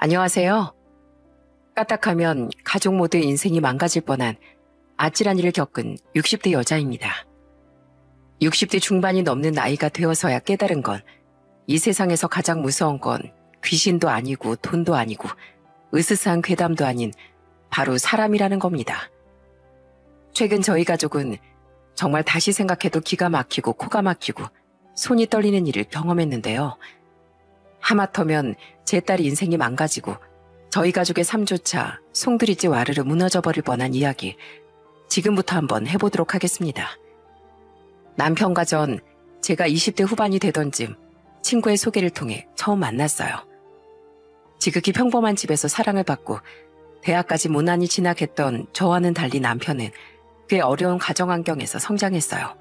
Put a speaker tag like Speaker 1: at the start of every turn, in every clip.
Speaker 1: 안녕하세요. 까딱하면 가족 모두의 인생이 망가질 뻔한 아찔한 일을 겪은 60대 여자입니다. 60대 중반이 넘는 나이가 되어서야 깨달은 건 이 세상에서 가장 무서운 건 귀신도 아니고 돈도 아니고 으스스한 괴담도 아닌 바로 사람이라는 겁니다. 최근 저희 가족은 정말 다시 생각해도 기가 막히고 코가 막히고 손이 떨리는 일을 경험했는데요. 하마터면 제 딸의 인생이 망가지고 저희 가족의 삶조차 송두리째 와르르 무너져버릴 뻔한 이야기 지금부터 한번 해보도록 하겠습니다. 남편과 전 제가 20대 후반이 되던 즈음 친구의 소개를 통해 처음 만났어요. 지극히 평범한 집에서 사랑을 받고 대학까지 무난히 진학했던 저와는 달리 남편은 꽤 어려운 가정 환경에서 성장했어요.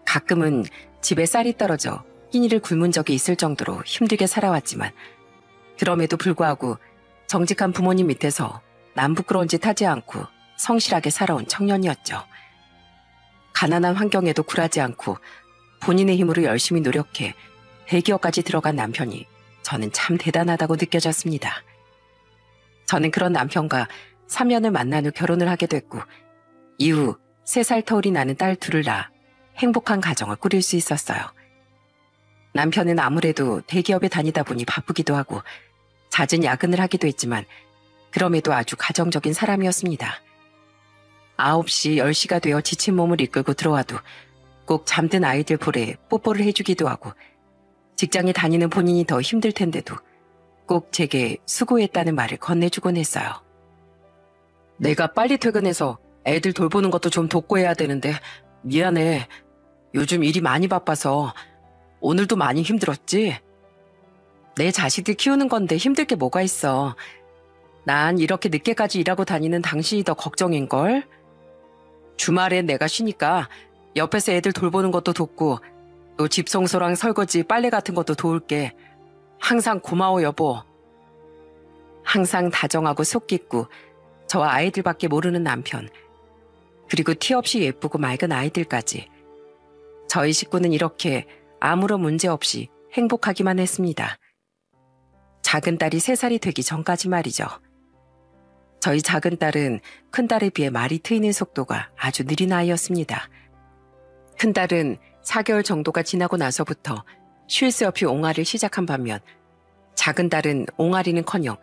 Speaker 1: 가끔은 집에 쌀이 떨어져 끼니를 굶은 적이 있을 정도로 힘들게 살아왔지만 그럼에도 불구하고 정직한 부모님 밑에서 남 부끄러운 짓 하지 않고 성실하게 살아온 청년이었죠. 가난한 환경에도 굴하지 않고 본인의 힘으로 열심히 노력해 대기업까지 들어간 남편이 저는 참 대단하다고 느껴졌습니다. 저는 그런 남편과 3년을 만난 후 결혼을 하게 됐고 이후 3살 터울이 나는 딸 둘을 낳아 행복한 가정을 꾸릴 수 있었어요. 남편은 아무래도 대기업에 다니다 보니 바쁘기도 하고 잦은 야근을 하기도 했지만 그럼에도 아주 가정적인 사람이었습니다. 9시, 10시가 되어 지친 몸을 이끌고 들어와도 꼭 잠든 아이들 볼에 뽀뽀를 해주기도 하고 직장에 다니는 본인이 더 힘들 텐데도 꼭 제게 수고했다는 말을 건네주곤 했어요. 내가 빨리 퇴근해서 애들 돌보는 것도 좀 돕고 해야 되는데 미안해. 요즘 일이 많이 바빠서 오늘도 많이 힘들었지? 내 자식들 키우는 건데 힘들 게 뭐가 있어. 난 이렇게 늦게까지 일하고 다니는 당신이 더 걱정인걸? 주말엔 내가 쉬니까 옆에서 애들 돌보는 것도 돕고 또 집 청소랑 설거지, 빨래 같은 것도 도울게. 항상 고마워 여보. 항상 다정하고 속 깊고 저와 아이들밖에 모르는 남편. 그리고 티 없이 예쁘고 맑은 아이들까지. 저희 식구는 이렇게 아무런 문제 없이 행복하기만 했습니다. 작은 딸이 3살이 되기 전까지 말이죠. 저희 작은 딸은 큰 딸에 비해 말이 트이는 속도가 아주 느린 아이였습니다. 큰 딸은 4개월 정도가 지나고 나서부터 쉴 새 없이 옹알이를 시작한 반면 작은 딸은 옹알이는커녕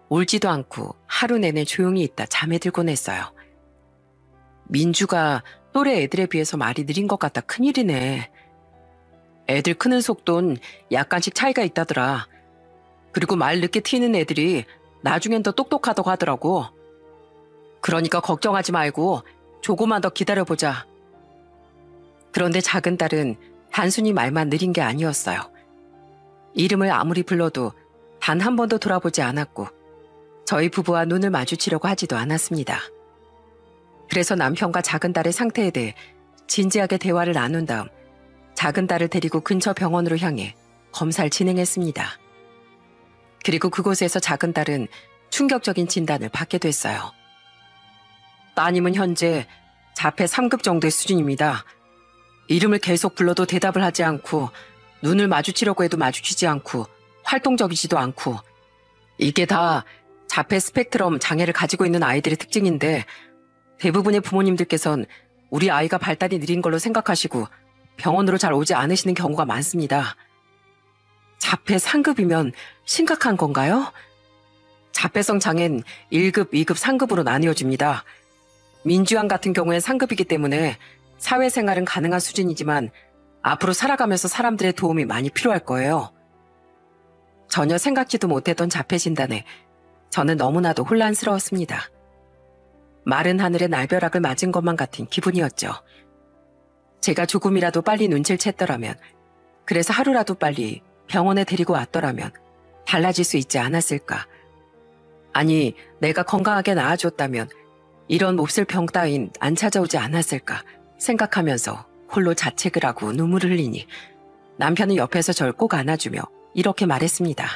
Speaker 1: 울지도 않고 하루 내내 조용히 있다 잠에 들곤 했어요. 민주가 또래 애들에 비해서 말이 느린 것 같다 큰일이네. 애들 크는 속도는 약간씩 차이가 있다더라. 그리고 말 늦게 튀는 애들이 나중엔 더 똑똑하다고 하더라고. 그러니까 걱정하지 말고 조금만 더 기다려보자. 그런데 작은 딸은 단순히 말만 느린 게 아니었어요. 이름을 아무리 불러도 단 한 번도 돌아보지 않았고 저희 부부와 눈을 마주치려고 하지도 않았습니다. 그래서 남편과 작은 딸의 상태에 대해 진지하게 대화를 나눈 다음 작은 딸을 데리고 근처 병원으로 향해 검사를 진행했습니다. 그리고 그곳에서 작은 딸은 충격적인 진단을 받게 됐어요. 따님은 현재 자폐 3급 정도의 수준입니다. 이름을 계속 불러도 대답을 하지 않고 눈을 마주치려고 해도 마주치지 않고 활동적이지도 않고 이게 다 자폐 스펙트럼 장애를 가지고 있는 아이들의 특징인데 대부분의 부모님들께선 우리 아이가 발달이 느린 걸로 생각하시고 병원으로 잘 오지 않으시는 경우가 많습니다. 자폐 3급이면 심각한 건가요? 자폐성 장애는 1급, 2급, 3급으로 나뉘어집니다. 민주양 같은 경우엔 3급이기 때문에 사회생활은 가능한 수준이지만 앞으로 살아가면서 사람들의 도움이 많이 필요할 거예요. 전혀 생각지도 못했던 자폐 진단에 저는 너무나도 혼란스러웠습니다. 마른 하늘에 날벼락을 맞은 것만 같은 기분이었죠. 제가 조금이라도 빨리 눈치를 챘더라면, 그래서 하루라도 빨리 병원에 데리고 왔더라면 달라질 수 있지 않았을까. 아니, 내가 건강하게 나아졌다면 이런 몹쓸 병 따윈 안 찾아오지 않았을까 생각하면서 홀로 자책을 하고 눈물을 흘리니 남편은 옆에서 절 꼭 안아주며 이렇게 말했습니다.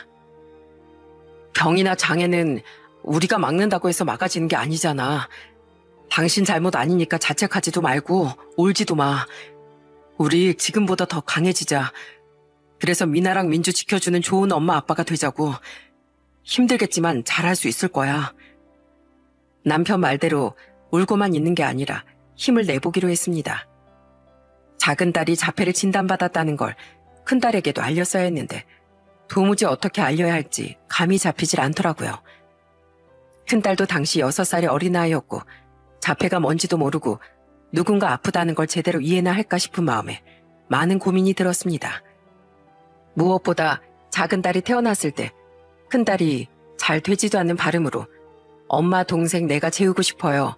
Speaker 1: 병이나 장애는 우리가 막는다고 해서 막아지는 게 아니잖아. 당신 잘못 아니니까 자책하지도 말고 울지도 마. 우리 지금보다 더 강해지자. 그래서 미나랑 민주 지켜주는 좋은 엄마 아빠가 되자고. 힘들겠지만 잘할 수 있을 거야. 남편 말대로 울고만 있는 게 아니라 힘을 내보기로 했습니다. 작은 딸이 자폐를 진단받았다는 걸 큰딸에게도 알렸어야 했는데 도무지 어떻게 알려야 할지 감이 잡히질 않더라고요. 큰딸도 당시 6살의 어린아이였고 자폐가 뭔지도 모르고 누군가 아프다는 걸 제대로 이해나 할까 싶은 마음에 많은 고민이 들었습니다. 무엇보다 작은 딸이 태어났을 때 큰딸이 잘 되지도 않는 발음으로 엄마 동생 내가 재우고 싶어요.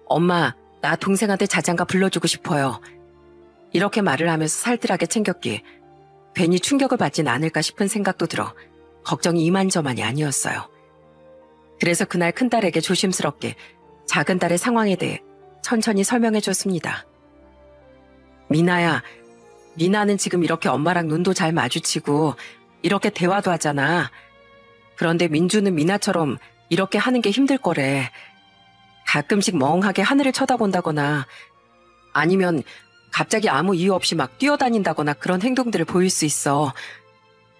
Speaker 1: 엄마 나 동생한테 자장가 불러주고 싶어요. 이렇게 말을 하면서 살뜰하게 챙겼기에 괜히 충격을 받진 않을까 싶은 생각도 들어 걱정이 이만저만이 아니었어요. 그래서 그날 큰딸에게 조심스럽게 작은 딸의 상황에 대해 천천히 설명해 줬습니다. 미나야, 미나는 지금 이렇게 엄마랑 눈도 잘 마주치고 이렇게 대화도 하잖아. 그런데 민주는 미나처럼 이렇게 하는 게 힘들 거래. 가끔씩 멍하게 하늘을 쳐다본다거나 아니면 갑자기 아무 이유 없이 막 뛰어다닌다거나 그런 행동들을 보일 수 있어.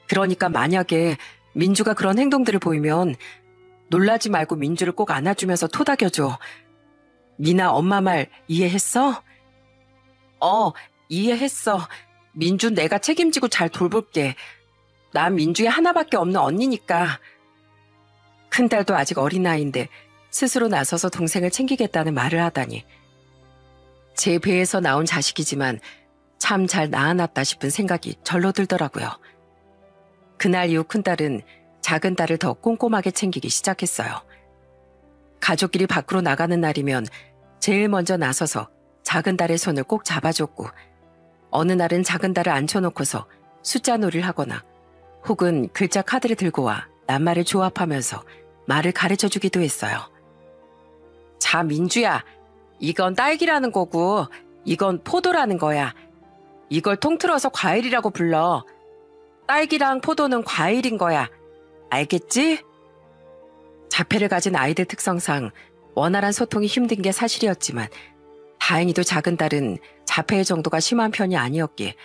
Speaker 1: 그러니까 만약에 민주가 그런 행동들을 보이면 놀라지 말고 민주를 꼭 안아주면서 토닥여줘. 미나 엄마 말 이해했어? 이해했어. 민주 내가 책임지고 잘 돌볼게. 난 민주의 하나밖에 없는 언니니까. 큰딸도 아직 어린아이인데 스스로 나서서 동생을 챙기겠다는 말을 하다니. 제 배에서 나온 자식이지만 참 잘 낳아놨다 싶은 생각이 절로 들더라고요. 그날 이후 큰딸은 작은 딸을 더 꼼꼼하게 챙기기 시작했어요. 가족끼리 밖으로 나가는 날이면 제일 먼저 나서서 작은 딸의 손을 꼭 잡아줬고 어느 날은 작은 딸을 앉혀놓고서 숫자 놀이를 하거나 혹은 글자 카드를 들고 와 낱말을 조합하면서 말을 가르쳐주기도 했어요. 자, 민주야. 이건 딸기라는 거고 이건 포도라는 거야. 이걸 통틀어서 과일이라고 불러. 딸기랑 포도는 과일인 거야. 알겠지? 자폐를 가진 아이들 특성상 원활한 소통이 힘든 게 사실이었지만 다행히도 작은 딸은 자폐의 정도가 심한 편이 아니었기에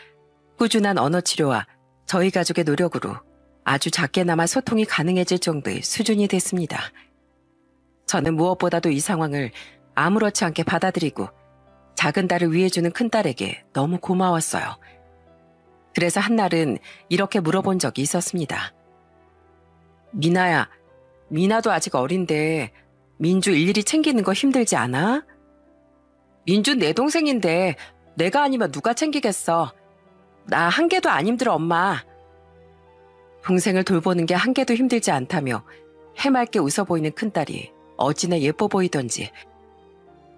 Speaker 1: 꾸준한 언어치료와 저희 가족의 노력으로 아주 작게나마 소통이 가능해질 정도의 수준이 됐습니다. 저는 무엇보다도 이 상황을 아무렇지 않게 받아들이고 작은 딸을 위해주는 큰딸에게 너무 고마웠어요. 그래서 한날은 이렇게 물어본 적이 있었습니다. 미나야, 미나도 아직 어린데 민주 일일이 챙기는 거 힘들지 않아? 민주 내 동생인데 내가 아니면 누가 챙기겠어. 나 한 개도 안 힘들어, 엄마. 동생을 돌보는 게 한 개도 힘들지 않다며 해맑게 웃어 보이는 큰딸이 어찌나 예뻐 보이던지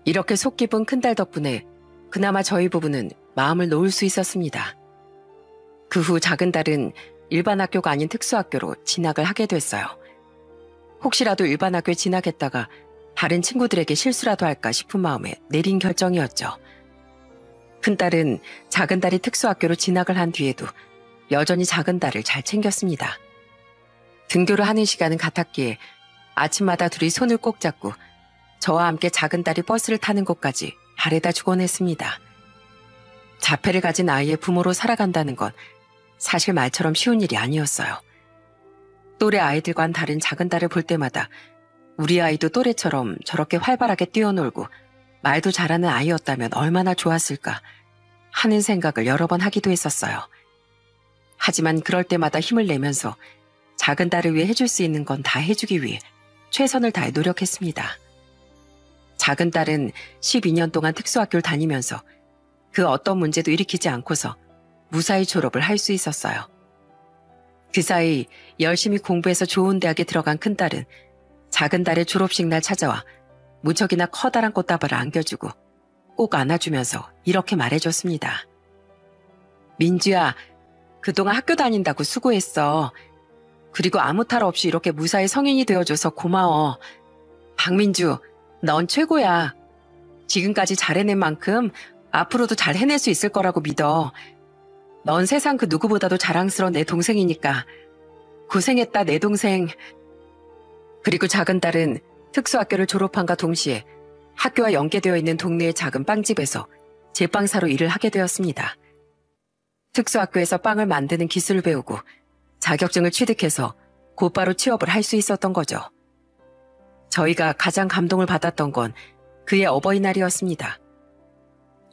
Speaker 1: 이렇게 속 깊은 큰딸 덕분에 그나마 저희 부부는 마음을 놓을 수 있었습니다. 그 후 작은 딸은 일반 학교가 아닌 특수학교로 진학을 하게 됐어요. 혹시라도 일반 학교에 진학했다가 다른 친구들에게 실수라도 할까 싶은 마음에 내린 결정이었죠. 큰딸은 작은 딸이 특수학교로 진학을 한 뒤에도 여전히 작은 딸을 잘 챙겼습니다. 등교를 하는 시간은 같았기에 아침마다 둘이 손을 꼭 잡고 저와 함께 작은 딸이 버스를 타는 곳까지 바래다 주곤 했습니다. 자폐를 가진 아이의 부모로 살아간다는 건 사실 말처럼 쉬운 일이 아니었어요. 또래 아이들과는 다른 작은 딸을 볼 때마다 우리 아이도 또래처럼 저렇게 활발하게 뛰어놀고 말도 잘하는 아이였다면 얼마나 좋았을까 하는 생각을 여러 번 하기도 했었어요. 하지만 그럴 때마다 힘을 내면서 작은 딸을 위해 해줄 수 있는 건 다 해주기 위해 최선을 다해 노력했습니다. 작은 딸은 12년 동안 특수학교를 다니면서 그 어떤 문제도 일으키지 않고서 무사히 졸업을 할 수 있었어요. 그 사이 열심히 공부해서 좋은 대학에 들어간 큰딸은 작은 딸의 졸업식 날 찾아와 무척이나 커다란 꽃다발을 안겨주고 꼭 안아주면서 이렇게 말해줬습니다. 민주야, 그동안 학교 다닌다고 수고했어. 그리고 아무 탈 없이 이렇게 무사히 성인이 되어줘서 고마워. 박민주, 넌 최고야. 지금까지 잘해낸 만큼 앞으로도 잘 해낼 수 있을 거라고 믿어. 넌 세상 그 누구보다도 자랑스러운 내 동생이니까. 고생했다, 내 동생. 그리고 작은 딸은 특수학교를 졸업한과 동시에 학교와 연계되어 있는 동네의 작은 빵집에서 제빵사로 일을 하게 되었습니다. 특수학교에서 빵을 만드는 기술을 배우고 자격증을 취득해서 곧바로 취업을 할 수 있었던 거죠. 저희가 가장 감동을 받았던 건 그의 어버이날이었습니다.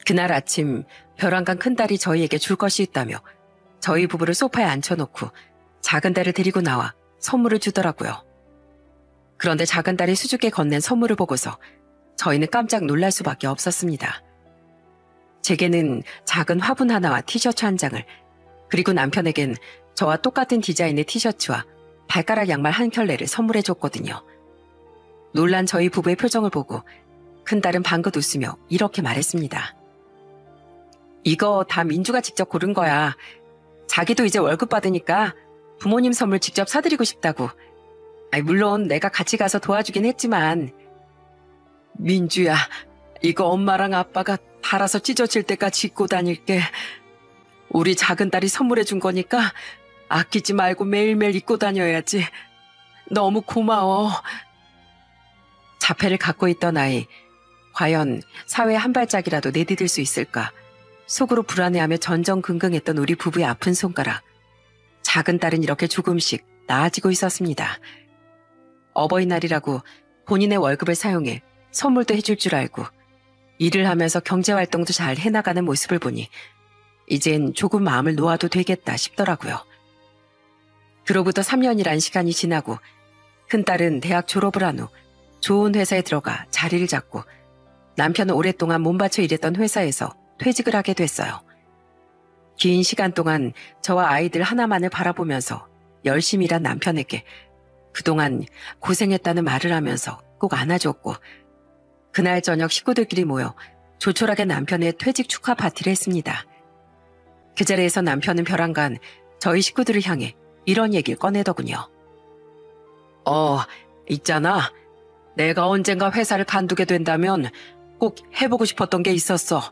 Speaker 1: 그날 아침 벼랑간 큰딸이 저희에게 줄 것이 있다며 저희 부부를 소파에 앉혀놓고 작은 딸을 데리고 나와 선물을 주더라고요. 그런데 작은 딸이 수줍게 건넨 선물을 보고서 저희는 깜짝 놀랄 수밖에 없었습니다. 제게는 작은 화분 하나와 티셔츠 한 장을, 그리고 남편에겐 저와 똑같은 디자인의 티셔츠와 발가락 양말 한 켤레를 선물해줬거든요. 놀란 저희 부부의 표정을 보고 큰딸은 방긋 웃으며 이렇게 말했습니다. 이거 다 민주가 직접 고른 거야. 자기도 이제 월급 받으니까 부모님 선물 직접 사드리고 싶다고. 물론 내가 같이 가서 도와주긴 했지만. 민주야, 이거 엄마랑 아빠가 달아서 찢어질 때까지 입고 다닐게. 우리 작은 딸이 선물해 준 거니까 아끼지 말고 매일매일 입고 다녀야지. 너무 고마워. 자폐를 갖고 있던 아이, 과연 사회에 한 발짝이라도 내디딜 수 있을까? 속으로 불안해하며 전전긍긍했던 우리 부부의 아픈 손가락. 작은 딸은 이렇게 조금씩 나아지고 있었습니다. 어버이날이라고 본인의 월급을 사용해 선물도 해줄 줄 알고 일을 하면서 경제활동도 잘 해나가는 모습을 보니 이젠 조금 마음을 놓아도 되겠다 싶더라고요. 그로부터 3년이란 시간이 지나고 큰딸은 대학 졸업을 한 후 좋은 회사에 들어가 자리를 잡고 남편은 오랫동안 몸바쳐 일했던 회사에서 퇴직을 하게 됐어요. 긴 시간 동안 저와 아이들 하나만을 바라보면서 열심히 일한 남편에게 그동안 고생했다는 말을 하면서 꼭 안아줬고, 그날 저녁 식구들끼리 모여 조촐하게 남편의 퇴직 축하 파티를 했습니다. 그 자리에서 남편은 벼랑간 저희 식구들을 향해 이런 얘기를 꺼내더군요. 있잖아. 내가 언젠가 회사를 간두게 된다면 꼭 해보고 싶었던 게 있었어.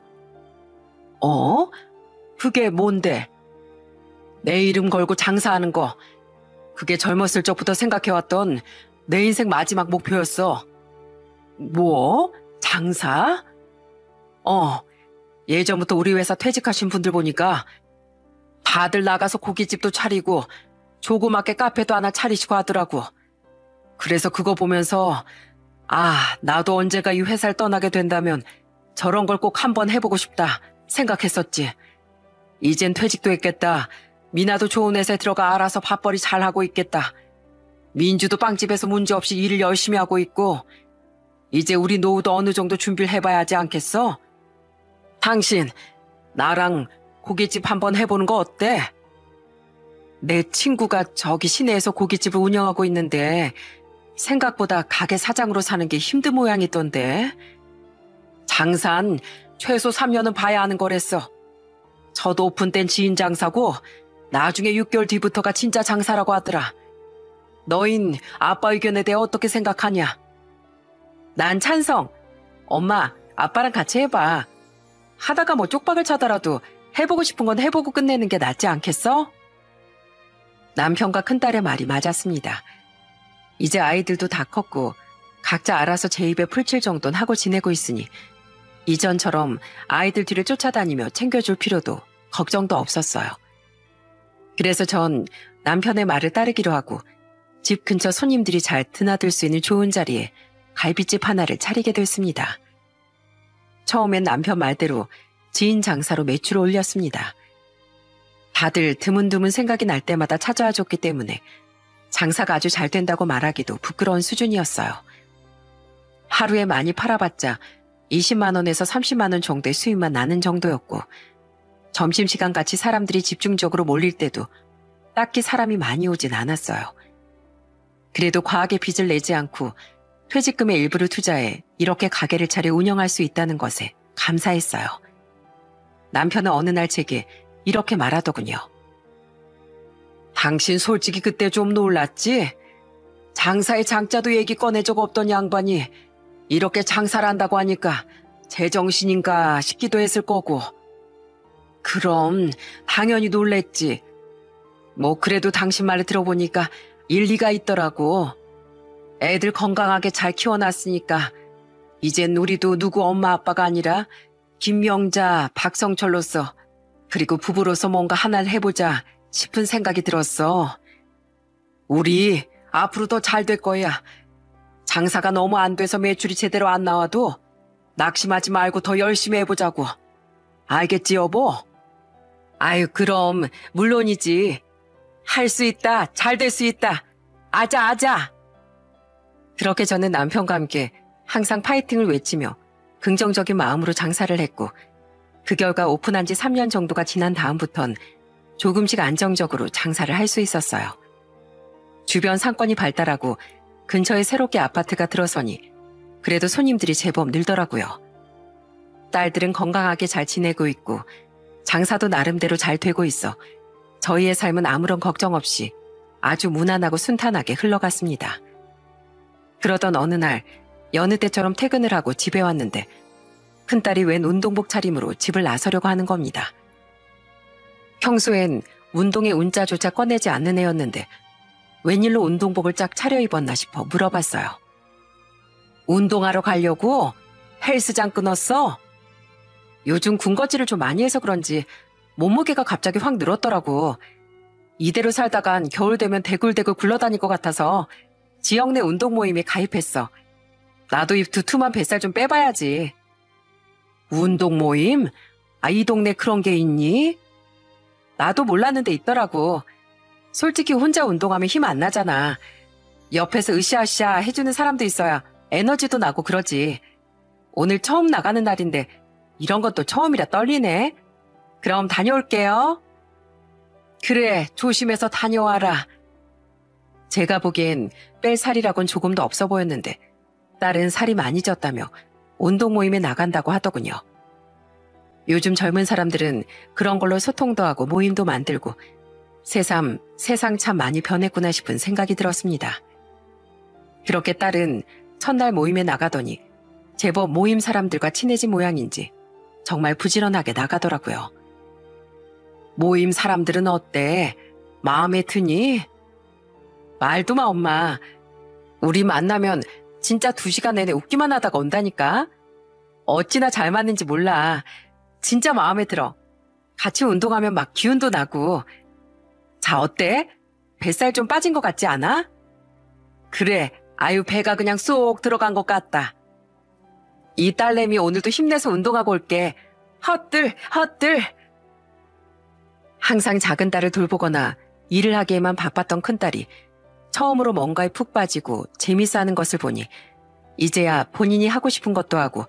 Speaker 1: 그게 뭔데? 내 이름 걸고 장사하는 거. 그게 젊었을 적부터 생각해왔던 내 인생 마지막 목표였어. 뭐? 장사? 예전부터 우리 회사 퇴직하신 분들 보니까 다들 나가서 고깃집도 차리고 조그맣게 카페도 하나 차리시고 하더라고. 그래서 그거 보면서 나도 언제가 이 회사를 떠나게 된다면 저런 걸 꼭 한번 해보고 싶다 생각했었지. 이젠 퇴직도 했겠다. 미나도 좋은 회사에 들어가 알아서 밥벌이 잘하고 있겠다. 민주도 빵집에서 문제없이 일을 열심히 하고 있고 이제 우리 노후도 어느 정도 준비를 해봐야 하지 않겠어? 당신 나랑 고깃집 한번 해보는 거 어때? 내 친구가 저기 시내에서 고깃집을 운영하고 있는데 생각보다 가게 사장으로 사는 게 힘든 모양이던데. 장사는 최소 3년은 봐야 하는 거랬어. 첫 오픈 땐 지인 장사고 나중에 6개월 뒤부터가 진짜 장사라고 하더라. 너흰 아빠 의견에 대해 어떻게 생각하냐? 난 찬성. 엄마, 아빠랑 같이 해봐. 하다가 뭐 쪽박을 쳐더라도 해보고 싶은 건 해보고 끝내는 게 낫지 않겠어? 남편과 큰딸의 말이 맞았습니다. 이제 아이들도 다 컸고 각자 알아서 제 입에 풀칠 정도는 하고 지내고 있으니 이전처럼 아이들 뒤를 쫓아다니며 챙겨줄 필요도 걱정도 없었어요. 그래서 전 남편의 말을 따르기로 하고 집 근처 손님들이 잘 드나들 수 있는 좋은 자리에 갈비집 하나를 차리게 됐습니다. 처음엔 남편 말대로 지인 장사로 매출을 올렸습니다. 다들 드문드문 생각이 날 때마다 찾아와 줬기 때문에 장사가 아주 잘 된다고 말하기도 부끄러운 수준이었어요. 하루에 많이 팔아봤자 20만 원에서 30만 원 정도의 수입만 나는 정도였고 점심시간 같이 사람들이 집중적으로 몰릴 때도 딱히 사람이 많이 오진 않았어요. 그래도 과하게 빚을 내지 않고 퇴직금의 일부를 투자해 이렇게 가게를 차려 운영할 수 있다는 것에 감사했어요. 남편은 어느 날 제게 이렇게 말하더군요. 당신 솔직히 그때 좀 놀랐지? 장사의 장자도 얘기 꺼내 적 없던 양반이 이렇게 장사를 한다고 하니까 제정신인가 싶기도 했을 거고. 그럼 당연히 놀랬지. 뭐 그래도 당신 말을 들어보니까 일리가 있더라고. 애들 건강하게 잘 키워놨으니까 이젠 우리도 누구 엄마 아빠가 아니라 김명자, 박성철로서 그리고 부부로서 뭔가 하나를 해보자 싶은 생각이 들었어. 우리 앞으로 더 잘 될 거야. 장사가 너무 안 돼서 매출이 제대로 안 나와도 낙심하지 말고 더 열심히 해보자고. 알겠지, 여보? 아유, 그럼 물론이지. 할 수 있다. 잘 될 수 있다. 아자, 아자. 그렇게 저는 남편과 함께 항상 파이팅을 외치며 긍정적인 마음으로 장사를 했고, 그 결과 오픈한 지 3년 정도가 지난 다음부턴 조금씩 안정적으로 장사를 할 수 있었어요. 주변 상권이 발달하고 근처에 새롭게 아파트가 들어서니 그래도 손님들이 제법 늘더라고요. 딸들은 건강하게 잘 지내고 있고 장사도 나름대로 잘 되고 있어 저희의 삶은 아무런 걱정 없이 아주 무난하고 순탄하게 흘러갔습니다. 그러던 어느 날 여느 때처럼 퇴근을 하고 집에 왔는데 큰딸이 웬 운동복 차림으로 집을 나서려고 하는 겁니다. 평소엔 운동의 운자조차 꺼내지 않는 애였는데 웬일로 운동복을 쫙 차려입었나 싶어 물어봤어요. 운동하러 가려고? 헬스장 끊었어? 요즘 군것질을 좀 많이 해서 그런지 몸무게가 갑자기 확 늘었더라고. 이대로 살다간 겨울 되면 대굴대굴 굴러다닐 것 같아서 지역 내 운동 모임에 가입했어. 나도 이 두툼한 뱃살 좀 빼봐야지. 운동 모임? 아, 이 동네 그런 게 있니? 나도 몰랐는데 있더라고. 솔직히 혼자 운동하면 힘 안 나잖아. 옆에서 으쌰으쌰 해주는 사람도 있어야 에너지도 나고 그러지. 오늘 처음 나가는 날인데 이런 것도 처음이라 떨리네. 그럼 다녀올게요. 그래, 조심해서 다녀와라. 제가 보기엔 뺄 살이라곤 조금도 없어 보였는데 딸은 살이 많이 쪘다며 운동 모임에 나간다고 하더군요. 요즘 젊은 사람들은 그런 걸로 소통도 하고 모임도 만들고 새삼 세상 참 많이 변했구나 싶은 생각이 들었습니다. 그렇게 딸은 첫날 모임에 나가더니 제법 모임 사람들과 친해진 모양인지 정말 부지런하게 나가더라고요. 모임 사람들은 어때? 마음에 드니? 말도 마, 엄마. 우리 만나면 진짜 2시간 내내 웃기만 하다가 온다니까? 어찌나 잘 맞는지 몰라. 진짜 마음에 들어. 같이 운동하면 막 기운도 나고. 자, 어때? 뱃살 좀 빠진 것 같지 않아? 그래, 아유, 배가 그냥 쏙 들어간 것 같다. 이 딸내미 오늘도 힘내서 운동하고 올게. 헛들, 헛들. 항상 작은 딸을 돌보거나 일을 하기에만 바빴던 큰딸이 처음으로 뭔가에 푹 빠지고 재밌어 하는 것을 보니 이제야 본인이 하고 싶은 것도 하고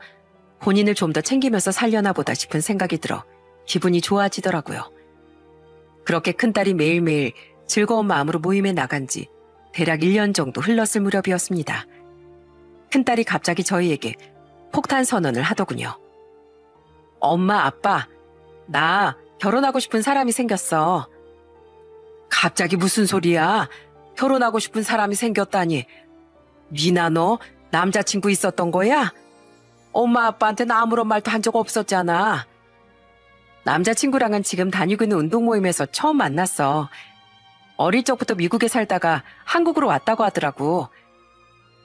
Speaker 1: 본인을 좀 더 챙기면서 살려나 보다 싶은 생각이 들어 기분이 좋아지더라고요. 그렇게 큰딸이 매일매일 즐거운 마음으로 모임에 나간 지 대략 1년 정도 흘렀을 무렵이었습니다. 큰딸이 갑자기 저희에게 폭탄 선언을 하더군요. 엄마, 아빠, 나 결혼하고 싶은 사람이 생겼어. 갑자기 무슨 소리야? 결혼하고 싶은 사람이 생겼다니. 미나, 너 남자친구 있었던 거야? 엄마, 아빠한테는 아무런 말도 한 적 없었잖아. 남자친구랑은 지금 다니고 있는 운동 모임에서 처음 만났어. 어릴 적부터 미국에 살다가 한국으로 왔다고 하더라고.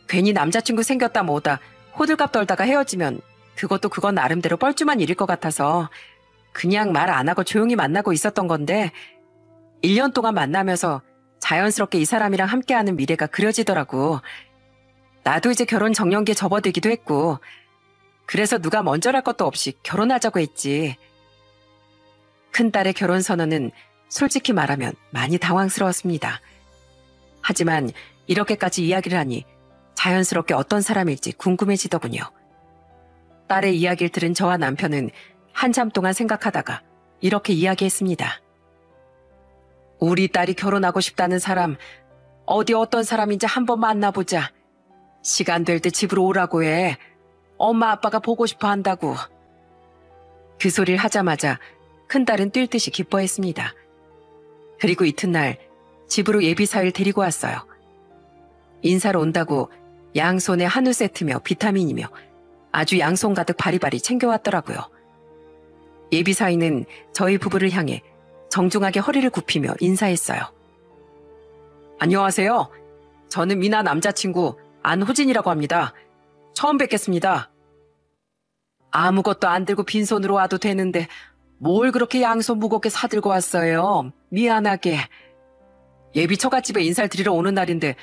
Speaker 1: 괜히 남자친구 생겼다 뭐다 호들갑 떨다가 헤어지면 그것도 그건 나름대로 뻘쭘한 일일 것 같아서 그냥 말 안 하고 조용히 만나고 있었던 건데 1년 동안 만나면서 자연스럽게 이 사람이랑 함께하는 미래가 그려지더라고. 나도 이제 결혼 정년기에 접어들기도 했고 그래서 누가 먼저랄 것도 없이 결혼하자고 했지. 큰딸의 결혼 선언은 솔직히 말하면 많이 당황스러웠습니다. 하지만 이렇게까지 이야기를 하니 자연스럽게 어떤 사람일지 궁금해지더군요. 딸의 이야기를 들은 저와 남편은 한참 동안 생각하다가 이렇게 이야기했습니다. 우리 딸이 결혼하고 싶다는 사람 어디 어떤 사람인지 한번 만나보자. 시간 될 때 집으로 오라고 해. 엄마 아빠가 보고 싶어 한다고. 그 소리를 하자마자 큰딸은 뛸 듯이 기뻐했습니다. 그리고 이튿날 집으로 예비사위를 데리고 왔어요. 인사로 온다고 양손에 한우 세트며 비타민이며 아주 양손 가득 바리바리 챙겨왔더라고요. 예비사위는 저희 부부를 향해 정중하게 허리를 굽히며 인사했어요. 안녕하세요. 저는 미나 남자친구 안호진이라고 합니다. 처음 뵙겠습니다. 아무것도 안 들고 빈손으로 와도 되는데 뭘 그렇게 양손 무겁게 사들고 왔어요. 미안하게. 예비 처갓집에 인사를 드리러 오는 날인데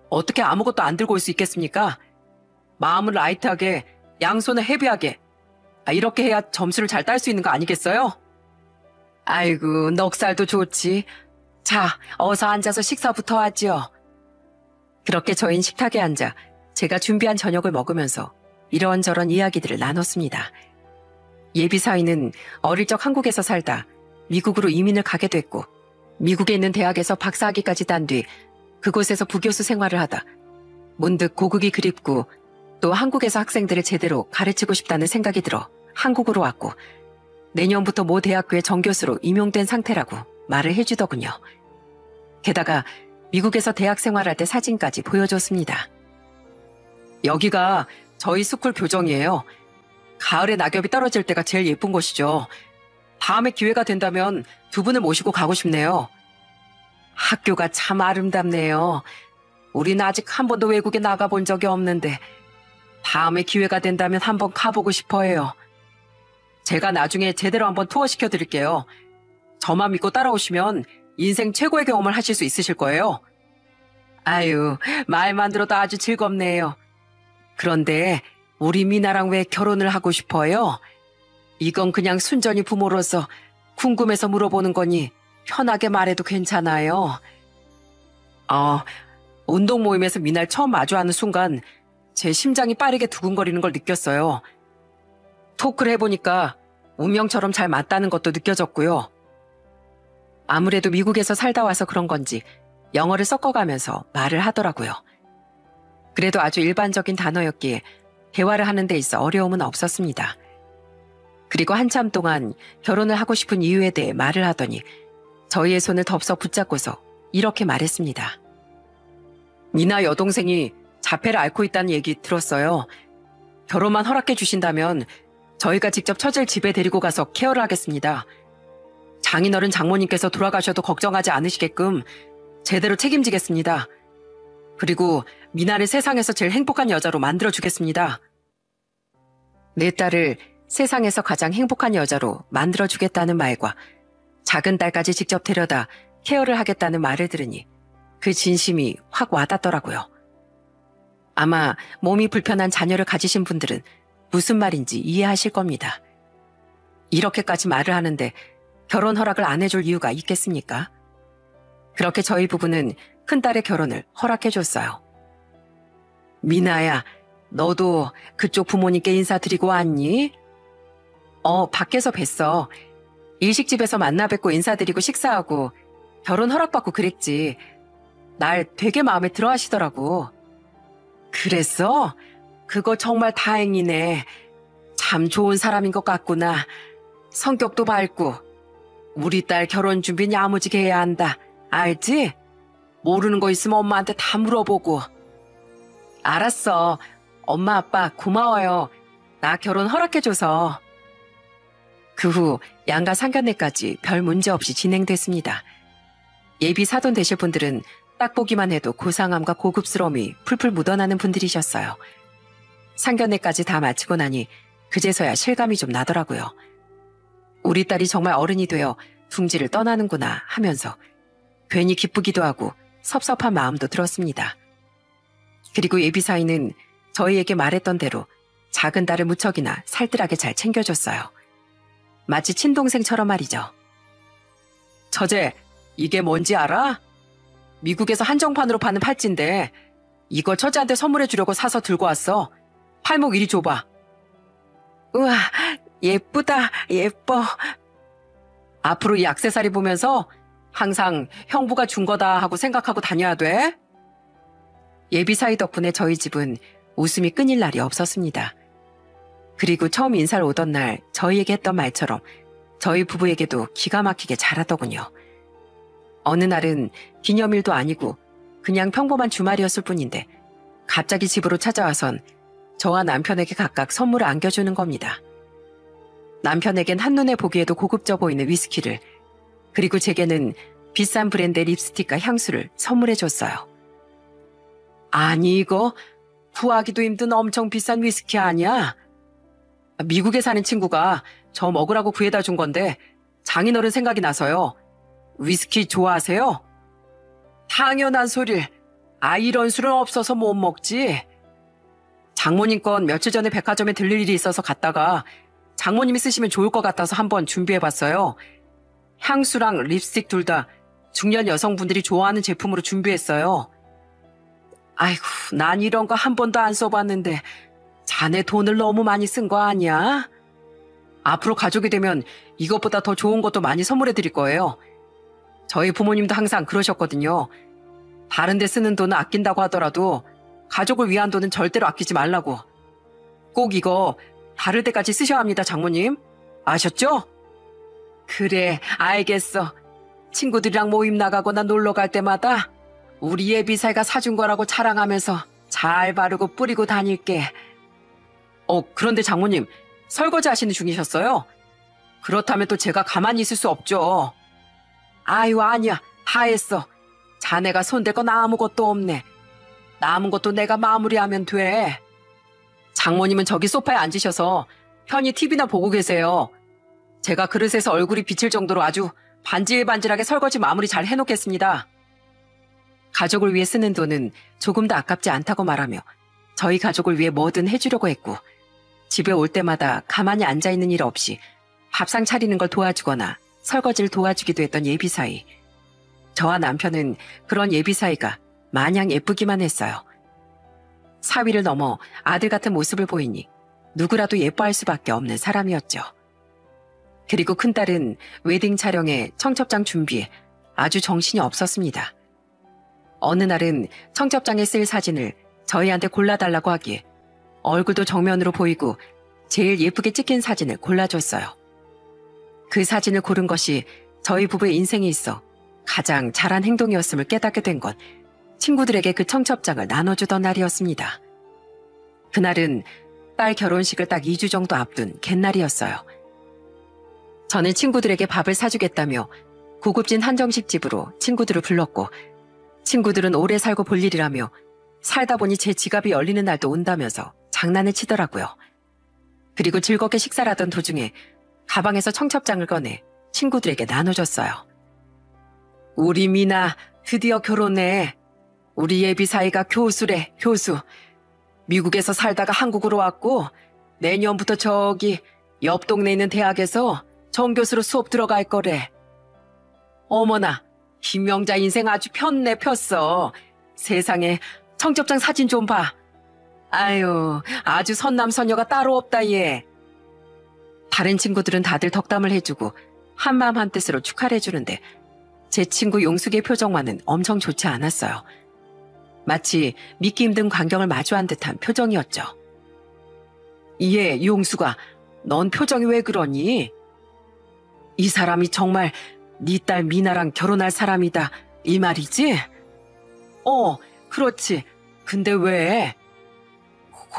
Speaker 1: 어떻게 아무것도 안 들고 올 수 있겠습니까? 마음을 라이트하게, 양손을 헤비하게. 이렇게 해야 점수를 잘 딸 수 있는 거 아니겠어요? 아이고, 넉살도 좋지. 자, 어서 앉아서 식사부터 하지요. 그렇게 저희는 식탁에 앉아 제가 준비한 저녁을 먹으면서 이런저런 이야기들을 나눴습니다. 예비 사위는 어릴 적 한국에서 살다 미국으로 이민을 가게 됐고 미국에 있는 대학에서 박사학위까지 딴 뒤 그곳에서 부교수 생활을 하다 문득 고국이 그립고 또 한국에서 학생들을 제대로 가르치고 싶다는 생각이 들어 한국으로 왔고 내년부터 모 대학교의 정교수로 임용된 상태라고 말을 해주더군요. 게다가 미국에서 대학 생활할 때 사진까지 보여줬습니다. 여기가 저희 스쿨 교정이에요. 가을에 낙엽이 떨어질 때가 제일 예쁜 곳이죠. 다음에 기회가 된다면 두 분을 모시고 가고 싶네요. 학교가 참 아름답네요. 우리는 아직 한 번도 외국에 나가본 적이 없는데 다음에 기회가 된다면 한번 가보고 싶어요. 제가 나중에 제대로 한번 투어 시켜드릴게요. 저만 믿고 따라오시면 인생 최고의 경험을 하실 수 있으실 거예요. 아유, 말만 들어도 아주 즐겁네요. 그런데 우리 미나랑 왜 결혼을 하고 싶어요? 이건 그냥 순전히 부모로서 궁금해서 물어보는 거니 편하게 말해도 괜찮아요. 운동 모임에서 미나를 처음 마주하는 순간 제 심장이 빠르게 두근거리는 걸 느꼈어요. 토크를 해보니까 운명처럼 잘 맞다는 것도 느껴졌고요. 아무래도 미국에서 살다 와서 그런 건지 영어를 섞어가면서 말을 하더라고요. 그래도 아주 일반적인 단어였기에 대화를 하는 데 있어 어려움은 없었습니다. 그리고 한참 동안 결혼을 하고 싶은 이유에 대해 말을 하더니 저희의 손을 덥석 붙잡고서 이렇게 말했습니다. 미나 여동생이 자폐를 앓고 있다는 얘기 들었어요. 결혼만 허락해 주신다면 저희가 직접 처제를 집에 데리고 가서 케어를 하겠습니다. 장인어른 장모님께서 돌아가셔도 걱정하지 않으시게끔 제대로 책임지겠습니다. 그리고 미나를 세상에서 제일 행복한 여자로 만들어주겠습니다. 내 딸을 세상에서 가장 행복한 여자로 만들어주겠다는 말과 작은 딸까지 직접 데려다 케어를 하겠다는 말을 들으니 그 진심이 확 와닿더라고요. 아마 몸이 불편한 자녀를 가지신 분들은 무슨 말인지 이해하실 겁니다. 이렇게까지 말을 하는데 결혼 허락을 안 해줄 이유가 있겠습니까? 그렇게 저희 부부는 큰딸의 결혼을 허락해줬어요. 미나야, 너도 그쪽 부모님께 인사드리고 왔니? 밖에서 뵀어. 일식집에서 만나 뵙고 인사드리고 식사하고 결혼 허락받고 그랬지. 날 되게 마음에 들어 하시더라고. 그랬어? 그거 정말 다행이네. 참 좋은 사람인 것 같구나. 성격도 밝고. 우리 딸 결혼 준비 야무지게 해야 한다. 알지? 모르는 거 있으면 엄마한테 다 물어보고. 알았어. 엄마 아빠 고마워요. 나 결혼 허락해줘서. 그 후 양가 상견례까지 별 문제 없이 진행됐습니다. 예비 사돈 되실 분들은 딱 보기만 해도 고상함과 고급스러움이 풀풀 묻어나는 분들이셨어요. 상견례까지 다 마치고 나니 그제서야 실감이 좀 나더라고요. 우리 딸이 정말 어른이 되어 둥지를 떠나는구나 하면서 괜히 기쁘기도 하고 섭섭한 마음도 들었습니다. 그리고 예비 사위는 저희에게 말했던 대로 작은 딸을 무척이나 살뜰하게 잘 챙겨줬어요. 마치 친동생처럼 말이죠. 처제, 이게 뭔지 알아? 미국에서 한정판으로 파는 팔찌인데 이거 처제한테 선물해 주려고 사서 들고 왔어. 팔목 이리 줘봐. 우와, 예쁘다, 예뻐. 앞으로 이 액세서리 보면서 항상 형부가 준 거다 하고 생각하고 다녀야 돼. 예비 사위 덕분에 저희 집은 웃음이 끊일 날이 없었습니다. 그리고 처음 인사를 오던 날 저희에게 했던 말처럼 저희 부부에게도 기가 막히게 잘하더군요. 어느 날은 기념일도 아니고 그냥 평범한 주말이었을 뿐인데 갑자기 집으로 찾아와선 저와 남편에게 각각 선물을 안겨주는 겁니다. 남편에겐 한눈에 보기에도 고급져 보이는 위스키를, 그리고 제게는 비싼 브랜드의 립스틱과 향수를 선물해줬어요. 아니, 이거 구하기도 힘든 엄청 비싼 위스키 아니야? 미국에 사는 친구가 저 먹으라고 구해다 준 건데 장인어른 생각이 나서요. 위스키 좋아하세요? 당연한 소릴. 이런 술은 없어서 못 먹지. 장모님 건 며칠 전에 백화점에 들릴 일이 있어서 갔다가 장모님이 쓰시면 좋을 것 같아서 한번 준비해봤어요. 향수랑 립스틱 둘 다 중년 여성분들이 좋아하는 제품으로 준비했어요. 아이고, 난 이런 거 한 번도 안 써봤는데 자네 돈을 너무 많이 쓴 거 아니야? 앞으로 가족이 되면 이것보다 더 좋은 것도 많이 선물해 드릴 거예요. 저희 부모님도 항상 그러셨거든요. 다른 데 쓰는 돈은 아낀다고 하더라도 가족을 위한 돈은 절대로 아끼지 말라고. 꼭 이거 다를 때까지 쓰셔야 합니다, 장모님. 아셨죠? 그래, 알겠어. 친구들이랑 모임 나가거나 놀러 갈 때마다 우리 예비사이가 사준 거라고 자랑하면서 잘 바르고 뿌리고 다닐게. 그런데 장모님, 설거지 하시는 중이셨어요? 그렇다면 또 제가 가만히 있을 수 없죠. 아유, 아니야. 다 했어. 자네가 손댈 건 아무것도 없네. 남은 것도 내가 마무리하면 돼. 장모님은 저기 소파에 앉으셔서 편히 TV나 보고 계세요. 제가 그릇에서 얼굴이 비칠 정도로 아주 반질반질하게 설거지 마무리 잘 해놓겠습니다. 가족을 위해 쓰는 돈은 조금도 아깝지 않다고 말하며 저희 가족을 위해 뭐든 해주려고 했고, 집에 올 때마다 가만히 앉아있는 일 없이 밥상 차리는 걸 도와주거나 설거지를 도와주기도 했던 예비사위. 저와 남편은 그런 예비사위가 마냥 예쁘기만 했어요. 사위를 넘어 아들 같은 모습을 보이니 누구라도 예뻐할 수밖에 없는 사람이었죠. 그리고 큰딸은 웨딩 촬영에 청첩장 준비에 아주 정신이 없었습니다. 어느 날은 청첩장에 쓸 사진을 저희한테 골라달라고 하기에 얼굴도 정면으로 보이고 제일 예쁘게 찍힌 사진을 골라줬어요. 그 사진을 고른 것이 저희 부부의 인생에 있어 가장 잘한 행동이었음을 깨닫게 된 건 친구들에게 그 청첩장을 나눠주던 날이었습니다. 그날은 딸 결혼식을 딱 2주 정도 앞둔 갯날이었어요. 저는 친구들에게 밥을 사주겠다며 고급진 한정식 집으로 친구들을 불렀고, 친구들은 오래 살고 볼 일이라며 살다 보니 제 지갑이 열리는 날도 온다면서 장난을 치더라고요. 그리고 즐겁게 식사를 하던 도중에 가방에서 청첩장을 꺼내 친구들에게 나눠줬어요. 우리 미나 드디어 결혼해. 우리 예비 사이가 교수래, 교수. 미국에서 살다가 한국으로 왔고 내년부터 저기 옆 동네에 있는 대학에서 정교수로 수업 들어갈 거래. 어머나, 김명자 인생 아주 폈네, 폈어. 세상에, 청첩장 사진 좀 봐. 아유, 아주 선남선녀가 따로 없다, 얘. 다른 친구들은 다들 덕담을 해주고 한마음 한뜻으로 축하를 해주는데 제 친구 용숙의 표정만은 엄청 좋지 않았어요. 마치 믿기 힘든 광경을 마주한 듯한 표정이었죠. 예, 용숙아, 넌 표정이 왜 그러니? 이 사람이 정말 네 딸 미나랑 결혼할 사람이다, 이 말이지? 그렇지. 근데 왜?